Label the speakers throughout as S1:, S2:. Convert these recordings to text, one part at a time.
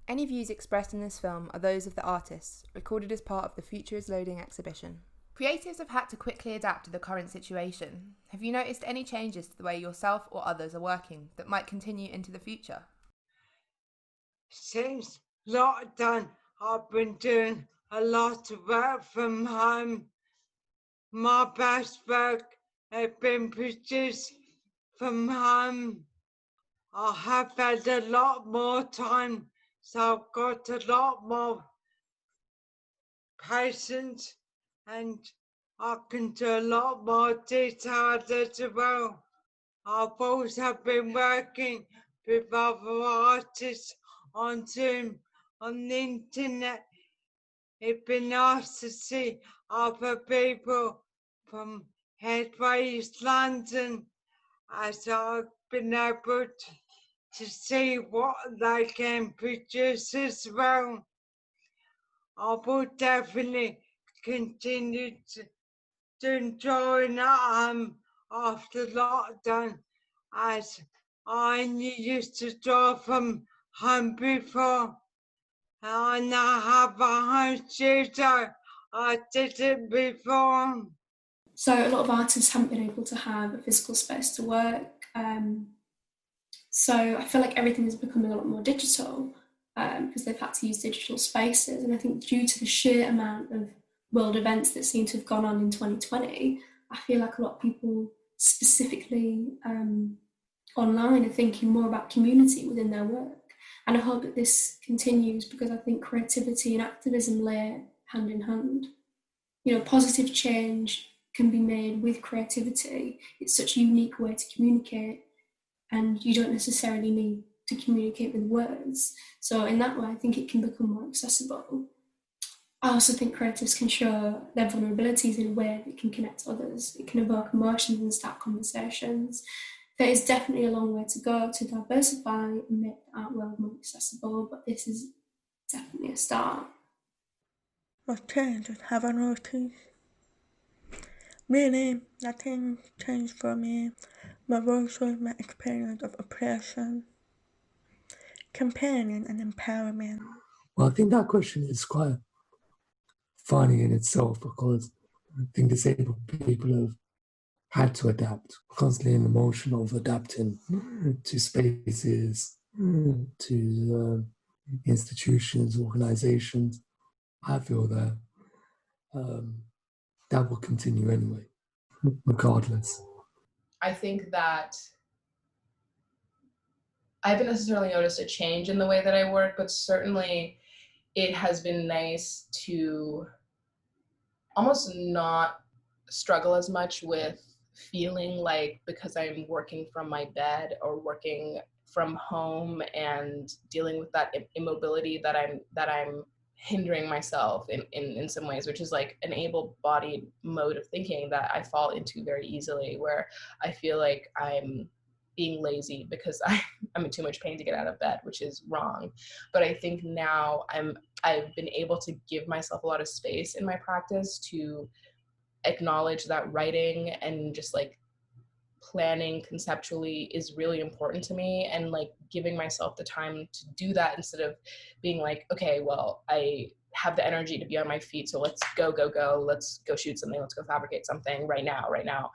S1: Any views expressed in this film are those of the artists, recorded as part of the Future is Loading exhibition. Creatives have had to quickly adapt to the current situation. Have you noticed any changes to the way yourself or others are working that might continue into the future?
S2: Since lockdown, I've been doing a lot of work from home. My best work has been produced from home. I have had a lot more time, so I've got a lot more patience and I can do a lot more detailed as well. I've also been working with other artists on Zoom, on the internet. It's been nice to see other people from Headways London as I've been able to see what they can produce as well. I will definitely continue to enjoy after lockdown as I used to draw from home before. I now have a home studio. I did it before.
S3: So a lot of artists haven't been able to have a physical space to work. So I feel like everything is becoming a lot more digital because they've had to use digital spaces. And I think due to the sheer amount of world events that seem to have gone on in 2020, I feel like a lot of people specifically online are thinking more about community within their work. And I hope that this continues because I think creativity and activism lay hand in hand. You know, positive change can be made with creativity. It's such a unique way to communicate, and you don't necessarily need to communicate with words. So in that way, I think it can become more accessible. I also think creatives can show their vulnerabilities in a way that can connect others. It can evoke emotions and start conversations. There is definitely a long way to go to diversify and make the art world more accessible, but this is definitely a start.
S4: What changes have I noticed? Really, nothing changed for me, but also my experience of oppression, companion and empowerment.
S5: Well, I think that question is quite funny in itself because I think disabled people have had to adapt, constantly in the motion of adapting to spaces, to institutions, organizations. I feel that that will continue anyway, regardless.
S6: I think that I haven't necessarily noticed a change in the way that I work, but certainly it has been nice to almost not struggle as much with feeling like because I'm working from my bed or working from home and dealing with that immobility that I'm hindering myself in some ways, which is like an able-bodied mode of thinking that I fall into very easily, where I feel like I'm being lazy because I'm in too much pain to get out of bed, which is wrong. But I think now I've been able to give myself a lot of space in my practice to acknowledge that writing and just like planning conceptually is really important to me, and like giving myself the time to do that instead of being like, okay, well, I have the energy to be on my feet, so let's go, let's go shoot something, let's go fabricate something right now.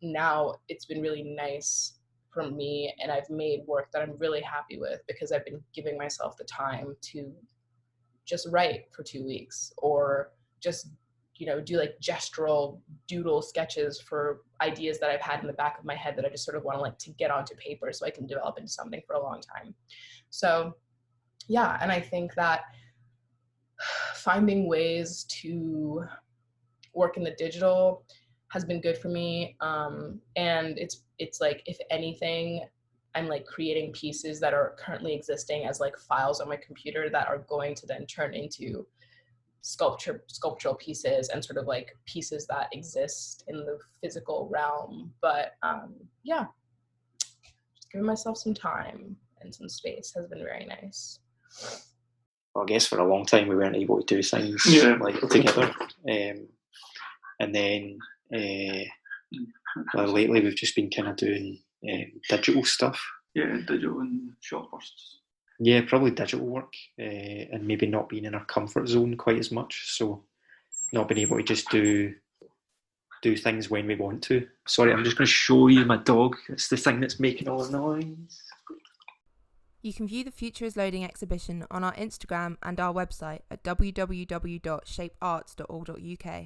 S6: Now it's been really nice for me, and I've made work that I'm really happy with because I've been giving myself the time to just write for 2 weeks, or just, you know, do like gestural doodle sketches for ideas that I've had in the back of my head that I just sort of want to like to get onto paper so I can develop into something for a long time. So yeah, and I think that finding ways to work in the digital has been good for me, and it's like, if anything, I'm like creating pieces that are currently existing as like files on my computer that are going to then turn into sculptural pieces and sort of like pieces that exist in the physical realm. But yeah, just giving myself some time and some space has been very nice.
S7: Well, I guess for a long time we weren't able to do things like together, and then well, lately we've just been kind of doing digital stuff.
S8: Yeah, digital and short bursts.
S7: Yeah, probably digital work, and maybe not being in our comfort zone quite as much. So not being able to just do things when we want to. Sorry, I'm just going to show you my dog. It's the thing that's making all the noise.
S1: You can view the Future is Loading exhibition on our Instagram and our website at www.shapearts.org.uk.